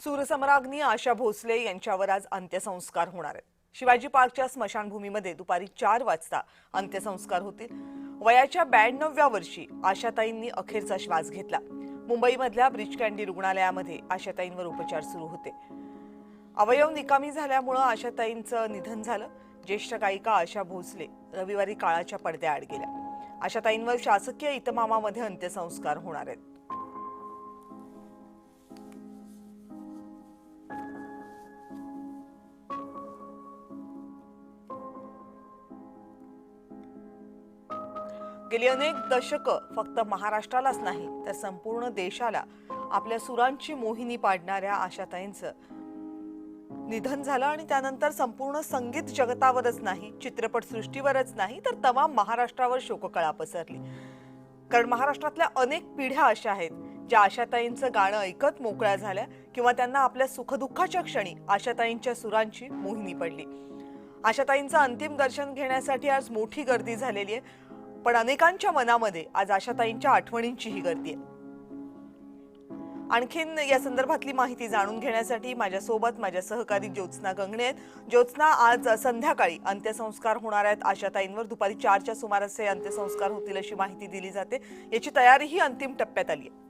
सूरसम्राज्ञी आशा भोसले यांच्यावर आज अंत्यसंस्कार होणार आहेत। शिवाजी पार्कच्या स्मशानभूमीमध्ये दुपारी 4 वाजता अंत्यसंस्कार होतील। वयाच्या 92व्या वर्षी आशाताईंनी अखेरचा श्वास घेतला। मुंबईमधल्या ब्रिच कँडी रुग्णालयामध्ये आशाताईंवर उपचार सुरू होते। अवयव निकामी झाल्यामुळे आशाताईंचं निधन झालं। ज्येष्ठ गायिका आशा भोसले रविवारी काळाच्या पडद्याआड गेल्या। आशाताईंवर शासकीय इतमामामध्ये अंत्यसंस्कार होणार आहेत। गेली अनेक दशकं फक्त महाराष्ट्रालाच नाही तर संपूर्ण देशाला आपल्या सुरांची मोहिनी पाडणाऱ्या आशाताईंचं निधन झालं आणि त्यानंतर संपूर्ण संगीत जगतावरच नाही, चित्रपट सृष्टीवरच नाही तर तमाम महाराष्ट्रावर शोककळा पसरली। कारण महाराष्ट्रातल्या अनेक पिढ्या अशा आहेत ज्या आशाताईंचं गाणं ऐकत मोकळ्या झाल्या किंवा त्यांना आपल्या सुखदुःखाच्या क्षणी आशाताईंच्या सुरांची मोहिनी पडली। आशाताईंचं अंतिम दर्शन घेण्यासाठी आज मोठी गर्दी झालेली आहे, पण अनेकांच्या मनामध्ये आज आशाताईंच्या आठवणींचीही गर्दी आहे। आणखीन या संदर्भातली माहिती जाणून घेण्यासाठी माझ्यासोबत माझ्या सहकारी ज्योत्स्ना गंगणे आहेत। ज्योत्स्ना, आज संध्याकाळी अंत्यसंस्कार होणार आहेत आशाताईंवर। दुपारी 4च्या सुमारास हे अंत्यसंस्कार होतील अशी माहिती दिली जाते। याची तयारीही अंतिम टप्प्यात आली आहे।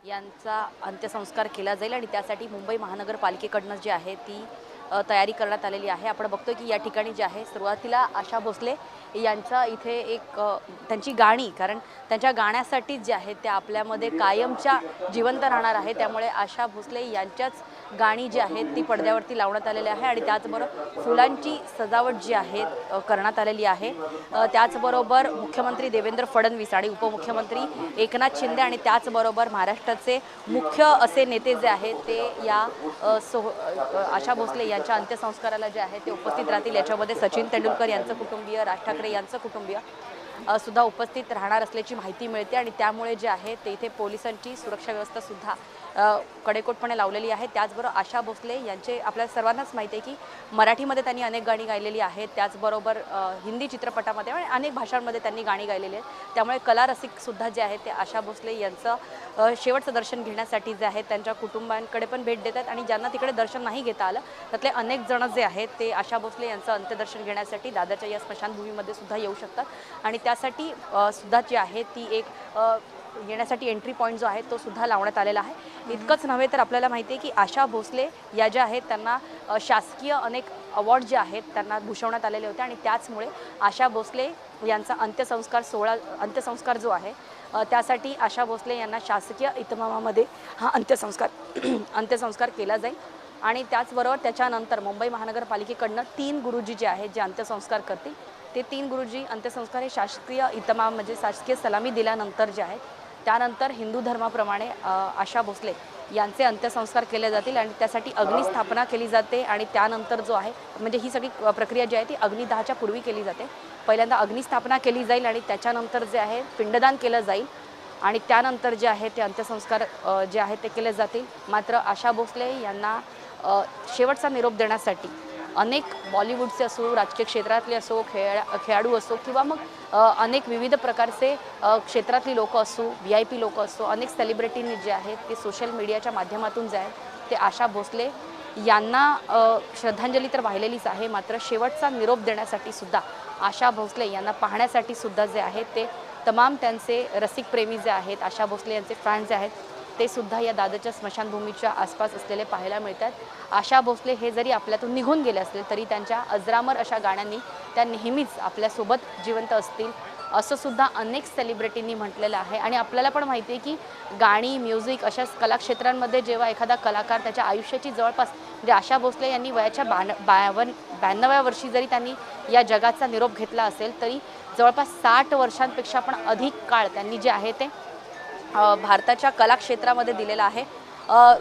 यांचा अंत्यसंस्कार केला जाईल आणि त्यासाठी मुंबई महानगरपालिकेकडून जी आहे ती तयारी करण्यात आलेली आहे। आपण बघतोय की या ठिकाणी जे आहे सुरुवातीला आशा भोसले यांचा इथे एक त्यांची गाणी, कारण त्यांच्या गाण्यासाठी जे आहे ते आपल्यामध्ये कायमच्या जिवंत राहणार आहे। त्यामुळे आशा भोसले यांच्याच गाणी जी आहेत ती पडद्यावरती लावण्यात आलेली आहे आणि त्याचबरोबर फुलांची सजावट जी आहे करण्यात आलेली आहे। त्याचबरोबर मुख्यमंत्री देवेंद्र फडणवीस आणि उपमुख्यमंत्री एकनाथ शिंदे आणि त्याचबरोबर महाराष्ट्राचे मुख्य असे नेते जे आहेत ते या आशा भोसले यांच्या अंत्यसंस्काराला जे आहे ते उपस्थित राहतील। याच्यामध्ये सचिन तेंडुलकर यांचं कुटुंबीय, राज ठाकरे यांचं कुटुंबीय सुद्धा उपस्थित राहणार असल्याची माहिती मिळते आणि त्यामुळे जे आहे ते इथे पोलिसांची सुरक्षा व्यवस्था सुद्धा कडेकोटपणे लावलेली आहे। त्याचबरोबर आशा भोसले यांचे आपल्या सर्वांनाच माहिती आहे की मराठीमध्ये त्यांनी अनेक गाणी गायलेली आहेत, त्याचबरोबर हिंदी चित्रपटामध्ये आणि अनेक भाषांमध्ये त्यांनी गाणी गायलेली आहेत। त्यामुळे कला रसिक सुद्धा जे आहेत ते आशा भोसले यांचं शेवटचं दर्शन घेण्यासाठी जे आहेत त्यांच्या कुटुंबांकडे पण भेट देतात आणि ज्यांना तिकडे दर्शन नाही घेता आलं त्यातले अनेक जण जे आहेत ते आशा भोसले यांचं अंत्यदर्शन घेण्यासाठी दादरच्या या स्मशानभूमीमध्ये सुद्धा येऊ शकतात आणि त्यासाठी सुद्धा जी आहे ती एक येण्यासाठी एंट्री पॉईंट जो आहे तो सुद्धा लावण्यात आलेला आहे। इतकंच नव्हे तर आपल्याला माहिती आहे की आशा भोसले या ज्या आहेत त्यांना शासकीय अनेक अवॉर्ड जे आहेत त्यांना भूषवण्यात आलेले होते आणि त्याचमुळे आशा भोसले यांचा अंत्यसंस्कार जो आहे त्यासाठी आशा भोसले यांना शासकीय इतमामामध्ये हा अंत्यसंस्कार केला जाईल आणि त्याचबरोबर त्याच्यानंतर मुंबई महानगरपालिकेकडनं 3 गुरुजी जे आहेत जे अंत्यसंस्कार करतील ते 3 गुरुजी अंत्यसंस्कार हे शासकीय इतमाम म्हणजे शासकीय सलामी दिल्यानंतर जे आहेत त्यानंतर हिंदू धर्माप्रमाणे आशा भोसले यांचे अंत्यसंस्कार केले जातील आणि त्यासाठी अग्निस्थापना केली जाते आणि त्यानंतर जो आहे म्हणजे ही सगळी प्रक्रिया जी आहे ती अग्निदाहाच्या पूर्वी केली जाते। पहिल्यांदा अग्निस्थापना केली जाईल आणि त्याच्यानंतर जे आहे पिंडदान केलं जाईल आणि त्यानंतर जे आहे ते अंत्यसंस्कार जे आहेत ते केले जातील। मात्र आशा भोसले यांना शेवटचा निरोप देण्यासाठी अनेक बॉलिवूडचे असो, राजकीय क्षेत्रातले असो, खेळाडू असो किंवा मग अनेक विविध प्रकारचे क्षेत्रातली लोक असो, VIP लोक असो, अनेक सेलिब्रिटींनी जे आहेत ते सोशल मीडियाच्या माध्यमातून जे आहेत ते आशा भोसले यांना श्रद्धांजली तर वाहिलेलीच आहे, मात्र शेवटचा निरोप देण्यासाठी सुद्धा आशा भोसले यांना पाहण्यासाठी सुद्धा जे आहेत ते तमाम त्यांचे रसिक प्रेमी जे आहेत, आशा भोसले यांचे फॅन्स जे आहेत ते सुद्धा या दादरच्या स्मशानभूमीच्या आसपास असलेले पाहायला मिळतात। आशा भोसले हे जरी आपल्यातून निघून गेले असले तरी त्यांच्या अजरामर अशा गाण्यांनी त्या नेहमीच आपल्यासोबत जिवंत असतील असं सुद्धा अनेक सेलिब्रिटींनी म्हटलेलं आहे। आणि आपल्याला पण माहिती आहे की गाणी, म्युझिक अशा कलाक्षेत्रांमध्ये जेव्हा एखादा कलाकार त्याच्या आयुष्याची जवळपास म्हणजे आशा भोसले यांनी वयाच्या 92व्या वर्षी जरी त्यांनी या जगाचा निरोप घेतला असेल तरी जवळपास 60 वर्षांपेक्षा पण अधिक काळ त्यांनी जे आहे ते भारताच्या कलाक्षेत्रामध्ये दिलेला आहे।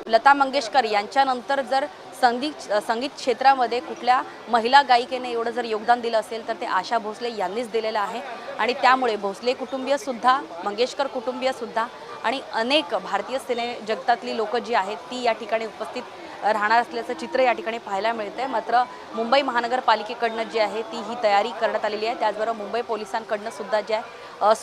लता मंगेशकर यांच्यानंतर जर संगीत क्षेत्रामध्ये कुठल्या महिला गायिकेने एवढं जर योगदान दिलं असेल तर ते आशा भोसले यांनीच दिलेलं आहे आणि त्यामुळे भोसले कुटुंबीयसुद्धा, मंगेशकर कुटुंबीयसुद्धा आणि अनेक भारतीय सिने जगतातली लोक जी आहेत ती या ठिकाणी उपस्थित राहणार असल्याचं चित्र या ठिकाणी पाहायला मिळतंय। मात्र मुंबई महानगरपालिकेकडनं जी आहे ती ही तयारी करण्यात आलेली आहे। त्याचबरोबर मुंबई पोलिसांकडनं सुद्धा जे आहे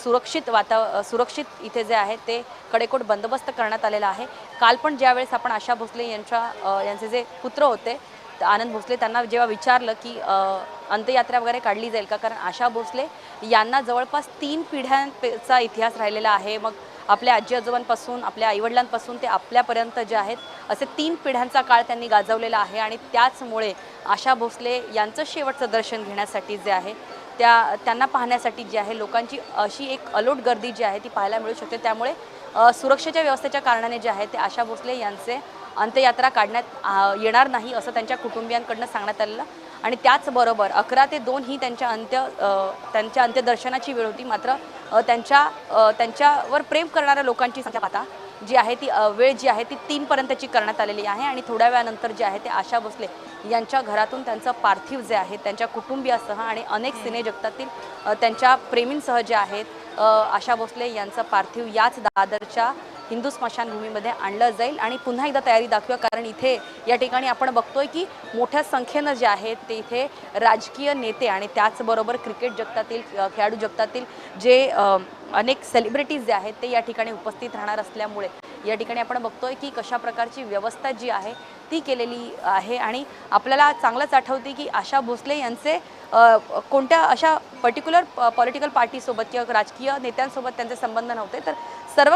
सुरक्षित इथे जे आहे ते कडेकोट बंदोबस्त करण्यात आलेला आहे। काल पण ज्यावेळेस आपण आशा भोसले यांचे जे पुत्र होते आनंद भोसले त्यांना जेव्हा विचारलं की अंत्ययात्रा वगैरे काढली जाईल का, कारण आशा भोसले यांना जवळपास 3 पिढ्यांचा इतिहास राहिलेला आहे। मग आपल्या आजी आजोबांपासून आपल्या आईवडिलांपासून ते आपल्यापर्यंत जे आहेत असे 3 पिढ्यांचा काळ त्यांनी गाजवलेला आहे आणि त्याचमुळे आशा भोसले यांचं शेवटचं दर्शन घेण्यासाठी जे आहे त्यांना पाहण्यासाठी जे आहे लोकांची अशी एक अलोट गर्दी जी आहे ती पाहायला मिळू शकते। त्यामुळे सुरक्षेच्या व्यवस्थेच्या कारणाने जे आहे ते आशा भोसले यांचे अंत्ययात्रा काढण्यात येणार नाही असं त्यांच्या कुटुंबियांकडनं सांगण्यात आलेलं आणि त्याचबरोबर 11 ते 2 ही त्यांच्या अंत्यदर्शनाची वेळ होती। मात्र त्यांच्यावर प्रेम करणाऱ्या लोकांची संख्या पाहता जी आहे ती वेळ जी आहे ती 3 पर्यंतची करण्यात आलेली आहे आणि थोड्या वेळानंतर जे आहे ते आशा भोसले यांच्या घरातून त्यांचं पार्थिव जे आहे त्यांच्या कुटुंबियासह आणि अनेक सिने जगतातील त्यांच्या प्रेमींसह जे आहेत आशा भोसले यांचं पार्थिव याच दादरच्या हिंदू स्मशानभूमीमध्ये आणलं जाईल। आणि पुन्हा एकदा तयारी दाखवूया, कारण इथे या ठिकाणी आपण बघतोय की मोठ्या संख्येनं जे आहेत ते इथे राजकीय नेते आणि त्याचबरोबर क्रिकेट जगतातील खेळाडू जगतातील जे अनेक सेलिब्रिटीज जे आहेत ते या ठिकाणी उपस्थित राहणार असल्यामुळे या ठिकाणी आपण बघतोय की कशा प्रकारची व्यवस्था जी आहे ती केलेली आहे। आणि आपल्याला चांगलंच आठवते की आशा भोसले यांचे कोणत्या अशा पर्टिक्युलर पॉलिटिकल पार्टीसोबत किंवा राजकीय नेत्यांसोबत त्यांचे संबंध नव्हते, तर सर्व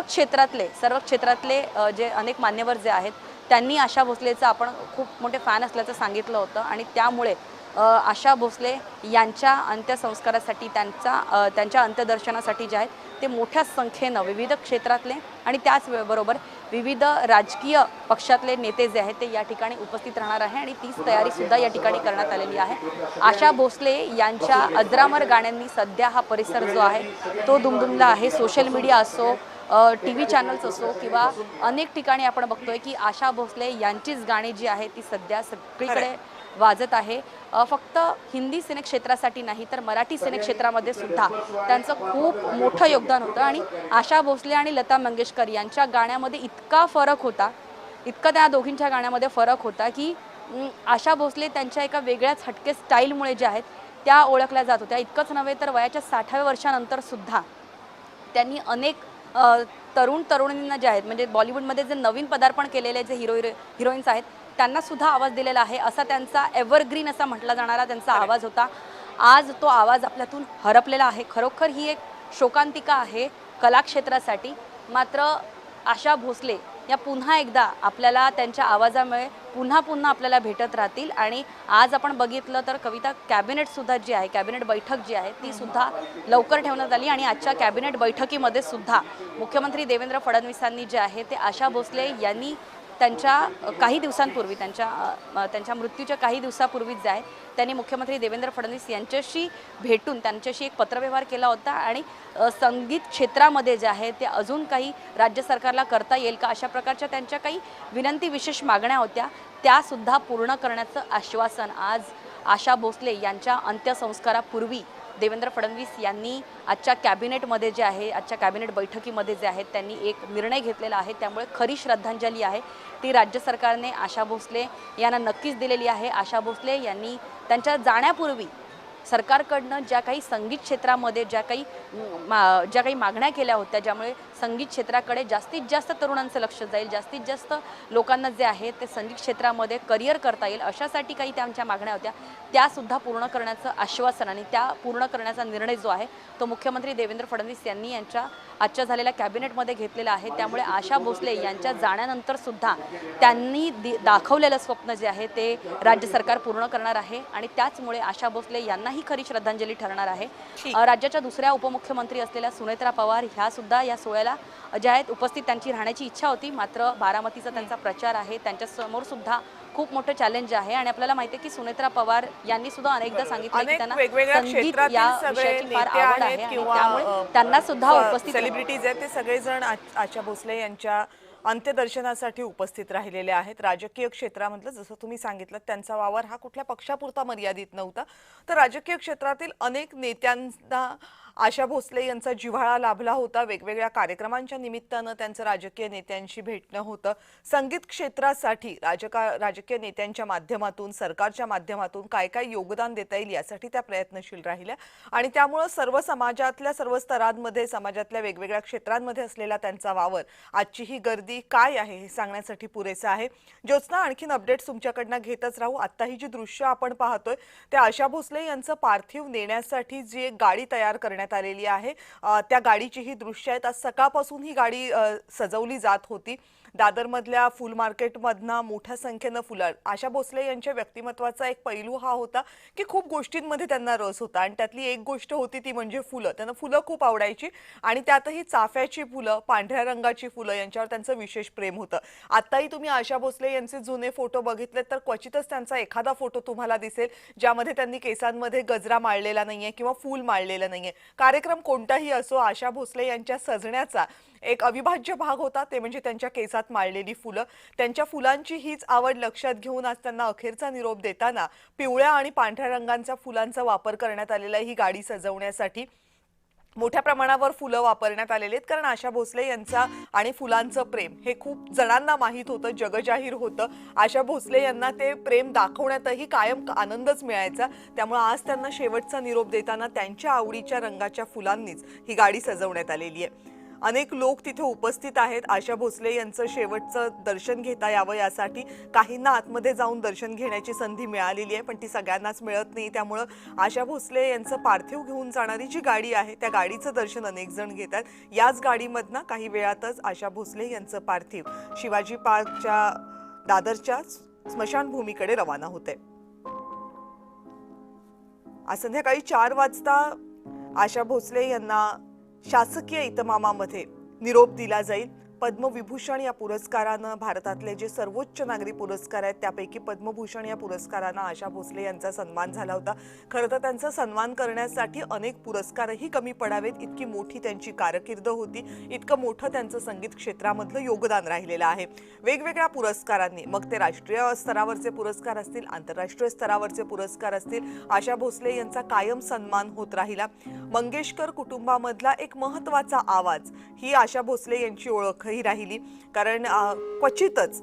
क्षेत्रातले जे अनेक मान्यवर जे आहेत त्यांनी आशा भोसलेचं आपण खूप मोठे फॅन असल्याचं सांगितलं होतं आणि त्यामुळे आशा भोसले यांच्या अंत्यसंस्कारासाठी त्यांच्या अंत्यदर्शनासाठी जे आहेत ते मोठ्या संख्येनं विविध क्षेत्रातले आणि त्याचबरोबर विविध राजकीय पक्षातले नेते जे आहेत ते या ठिकाणी उपस्थित राहणार आहे आणि तीच तयारीसुद्धा या ठिकाणी करण्यात आलेली आहे। आशा भोसले यांच्या अजरामर गाण्यांनी सध्या हा परिसर जो आहे तो दुमदुमला आहे। सोशल मीडिया असो, TV चॅनल्स असो किंवा अनेक ठिकाणी आपण बघतोय की आशा भोसले यांचीच गाणी जी आहे ती सध्या सगळीकडे वाजत आहे। फक्त हिंदी सिनेक्षेत्रासाठी नाही तर मराठी सिनेक्षेत्रामध्ये सुद्धा त्यांचं खूप मोठं योगदान होतं आणि आशा भोसले आणि लता मंगेशकर यांच्या गाण्यामध्ये इतका त्या दोघींच्या गाण्यामध्ये फरक होता की आशा भोसले त्यांच्या एका वेगळ्याच हटके स्टाईलमुळे ज्या आहेत त्या ओळखल्या जात होत्या। इतकंच नव्हे तर वयाच्या 60व्या वर्षानंतर सुद्धा त्यांनी अनेक तरुणींना जे आहेत म्हणजे बॉलिवूडमध्ये जे नवीन पदार्पण केलेले जे हिरोईन्स आहेत त्यांना सुद्धा आवाज दिलेला आहे। असा त्यांचा एव्हरग्रीन असा म्हटला जाणारा त्यांचा आवाज होता। आज तो आवाज आपल्यातून हरपलेला आहे। खरोखर ही एक शोकांतिका आहे कलाक्षेत्रासाठी। मात्र आशा भोसले या पुन्हा एकदा आपल्याला त्यांच्या आवाजामुळे पुन्हा आपल्याला भेटत राहतील आणि आज आपण बघितलं तर कविता कॅबिनेटसुद्धा जी आहे कॅबिनेट बैठक जी आहे ती सुद्धा लवकर ठेवण्यात आली आणि आजच्या कॅबिनेट बैठकीमध्ये सुद्धा मुख्यमंत्री देवेंद्र फडणवीसांनी जे आहे ते आशा भोसले यांनी त्यांच्या काही दिवसांपूर्वी त्यांच्या मृत्यूच्या काही दिवसापूर्वीच जे आहे त्यांनी मुख्यमंत्री देवेंद्र फडणवीस यांच्याशी भेटून त्यांच्याशी एक पत्रव्यवहार केला होता आणि संगीत क्षेत्रामध्ये जे आहे ते अजून काही राज्य सरकारला करता येईल का अशा प्रकारच्या त्यांच्या काही विनंती विशेष मागण्या होत्या त्यासुद्धा पूर्ण करण्याचं आश्वासन आज आशा भोसले यांच्या अंत्यसंस्कारापूर्वी देवेंद्र फडणवीस यांनी आजच्या कॅबिनेटमध्ये जे आहे आजच्या कॅबिनेट बैठकीमध्ये जे आहेत त्यांनी एक निर्णय घेतलेला आहे। त्यामुळे खरी श्रद्धांजली आहे ती राज्य सरकारने आशा भोसले यांना नक्कीच दिलेली आहे। आशा भोसले यांनी त्यांच्या जाण्यापूर्वी सरकारकडनं ज्या काही संगीत क्षेत्रामध्ये ज्या काही मागण्या केल्या होत्या ज्यामुळे संगीत क्षेत्राकडे जास्तीत जास्त तरुणांचं लक्ष जाईल जास्तीत जास्त लोकांना जे आहे ते संगीत क्षेत्रामध्ये करिअर करता येईल अशासाठी काही त्यांच्या मागण्या होत्या त्यासुद्धा पूर्ण करण्याचं आश्वासन आणि त्या पूर्ण करण्याचा निर्णय जो आहे तो मुख्यमंत्री देवेंद्र फडणवीस यांनी यांच्या आजच्या झालेल्या कॅबिनेटमध्ये घेतलेला आहे। त्यामुळे आशा भोसले यांच्या जाण्यानंतर सुद्धा त्यांनी दाखवलेलं स्वप्न जे आहे ते राज्य सरकार पूर्ण करणार आहे आणि त्याचमुळे आशा भोसले यांनाही खरी श्रद्धांजली ठरणार आहे। राज्याच्या दुसऱ्या उपमुख्यमंत्री असलेल्या सुनेत्रा पवार ह्या सुद्धा या सोहळ्याला ज्या आहेत उपस्थित त्यांची राहण्याची इच्छा होती मात्र बारामतीचा त्यांचा प्रचार आहे त्यांच्यासमोर सुद्धा खूप मोठं चॅलेंज आहे आणि आपल्याला माहिती आहे की सुनेत्रा पवार यांनी सुद्धा अनेकदा सांगितलं की त्यांना संगीत या विषयाची फार आवड आहे आणि त्यामुळे त्यांना सुद्धा उपस्थित सेलिब्रिटीज आहेत ते सगळेजण आशा भोसले यांच्या अंत्यदर्शनासाठी उपस्थित राहिलेले आहेत। राजकीय क्षेत्रामधलं जसं तुम्ही सांगितलं त्यांचा वावर हा कुठल्या पक्षापुरता मर्यादित नव्हता, तर राजकीय क्षेत्रातील अनेक नेत्यांना आशा भोसले यांचा जिव्हाळा लाभला होता। वेगवेगळ्या कार्यक्रमांच्या निमित्तानं त्यांचं राजकीय नेत्यांशी भेटणं होतं। संगीत क्षेत्रासाठी राजकीय नेत्यांच्या माध्यमातून, सरकारच्या माध्यमातून काय काय योगदान देता येईल यासाठी त्या प्रयत्नशील राहिल्या आणि त्यामुळे सर्व समाजातल्या सर्व स्तरांमध्ये, समाजातल्या वेगवेगळ्या क्षेत्रांमध्ये असलेला त्यांचा वावर आजची ही गर्दी काय आहे हे सांगण्यासाठी पुरेसा आहे। ज्योत्स्ना, आणखीन अपडेट्स तुमच्याकडनं घेतच राहू। आता ही जी दृश्य आपण पाहतोय त्या आशा भोसले यांचं पार्थिव नेण्यासाठी जी एक गाडी तयार करण्यात आलेली आहे, त्या गाडीची ही दृश्य आहेत। आज सकाळपासून ही गाडी सजवली जात होती। दादरमधल्या फुल मार्केटमधनं मोठ्या संख्येनं फुलं। आशा भोसले यांच्या व्यक्तिमत्वाचा एक पैलू हा होता की खूप गोष्टींमध्ये त्यांना रस होता आणि त्यातली एक गोष्ट होती ती म्हणजे फुलं। त्यांना फुलं खूप आवडायची आणि त्यातही चाफ्याची फुलं, पांढऱ्या रंगाची फुलं यांच्यावर त्यांचं विशेष प्रेम होतं। आताही तुम्ही आशा भोसले यांचे जुने फोटो बघितले तर क्वचितच त्यांचा एखादा फोटो तुम्हाला दिसेल ज्यामध्ये त्यांनी केसांमध्ये गजरा माळलेला नाहीये किंवा फूल माळलेलं नाहीये। कार्यक्रम कोणताही असो, आशा भोसले यांच्या सजण्याचा एक अविभाज्य भाग होता ते म्हणजे त्यांच्या केसात माळलेली फुलं। त्यांच्या फुलांची हीच आवड लक्षात घेऊन आज त्यांना अखेरचा निरोप देताना पिवळ्या आणि पांढऱ्या रंगांच्या फुलांचा वापर करण्यात आलेला ही गाडी सजवण्यासाठी मोठ्या प्रमाणावर फुलं वापरण्यात आलेली आहेत, कारण आशा भोसले यांचा आणि फुलांचं प्रेम हे खूप जणांना माहीत होतं, जगजाहीर होतं। आशा भोसले यांना ते प्रेम दाखवण्यातही कायम आनंदच मिळायचा। त्यामुळे आज त्यांना शेवटचा निरोप देताना त्यांच्या आवडीच्या रंगाच्या फुलांनीच ही गाडी सजवण्यात आलेली आहे। अनेक लोक तिथे उपस्थित आहेत। आशा भोसले यांचं शेवटचं दर्शन घेता यावं यासाठी काहींना आतमध्ये जाऊन दर्शन घेण्याची संधी मिळालेली आहे, पण ती सगळ्यांनाच मिळत नाही। त्यामुळे आशा भोसले यांचं पार्थिव घेऊन जाणारी जी गाडी आहे त्या गाडीचं दर्शन अनेक जण घेतात। याच गाडीमधनं काही वेळातच आशा भोसले यांचं पार्थिव शिवाजी पार्कच्या दादरच्या स्मशानभूमीकडे रवाना होते। आज संध्याकाळी 4 वाजता आशा भोसले यांना शासकीय इतमामामध्ये निरोप दिला जाईल। पद्मविभूषण या पुरस्कारानं भारतातले जे सर्वोच्च नागरी पुरस्कार आहेत त्यापैकी पद्मभूषण या पुरस्कारानं आशा भोसले यांचा सन्मान झाला होता। खरं तर त्यांचा सन्मान करण्यासाठी अनेक पुरस्कारही कमी पडावेत, इतकी मोठी त्यांची कारकीर्द होती, इतकं मोठं त्यांचं संगीत क्षेत्रामधलं योगदान राहिलेलं आहे। वेगवेगळ्या पुरस्कारांनी, मग ते राष्ट्रीय स्तरावरचे पुरस्कार असतील, आंतरराष्ट्रीय स्तरावरचे पुरस्कार असतील, आशा भोसले यांचा कायम सन्मान होत राहिला। मंगेशकर कुटुंबामधला एक महत्त्वाचा आवाज ही आशा भोसले यांची ओळख राहिली, कारण क्वचितच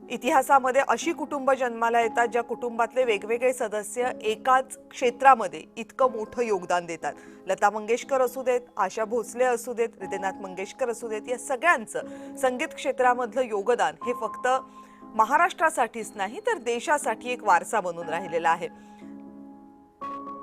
इतिहासामध्ये अशी कुटुंब जन्माला येतात ज्या कुटुंबातले वेगवेगळे सदस्य एकाच क्षेत्रामध्ये इतकं मोठं योगदान देतात। लता मंगेशकर असू देत, आशा भोसले असू देत, हृदयनाथ मंगेशकर असू देत, या सगळ्यांचं संगीत क्षेत्रामधलं योगदान हे फक्त महाराष्ट्रासाठीच नाही तर देशासाठी एक वारसा बनून राहिलेला आहे।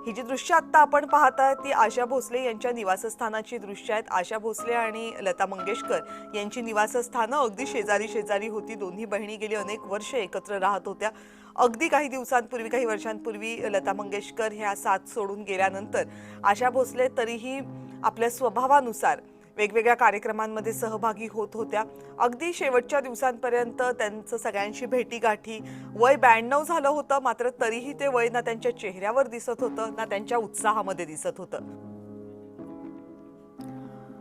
ही जी दृश्य आता आपण पाहताय ती आशा भोसले यांच्या निवासस्थानाची दृश्य आहेत। आशा भोसले आणि लता मंगेशकर यांची निवासस्थानं अगदी शेजारी शेजारी होती। दोन्ही बहिणी गेली अनेक वर्ष एकत्र राहत होत्या। अगदी काही दिवसांपूर्वी, काही वर्षांपूर्वी लता मंगेशकर ह्या साथ सोडून गेल्यानंतर आशा भोसले तरीही आपल्या स्वभावानुसार वेगवेगळ्या कार्यक्रमांमध्ये सहभागी होत होत्या। अगदी शेवटच्या दिवसांपर्यंत त्यांचं सगळ्यांशी भेटीगाठी। वय 92 झालं होतं, मात्र तरीही ते वय ना त्यांच्या चेहऱ्यावर दिसत होतं ना त्यांच्या उत्साहामध्ये दिसत होतं।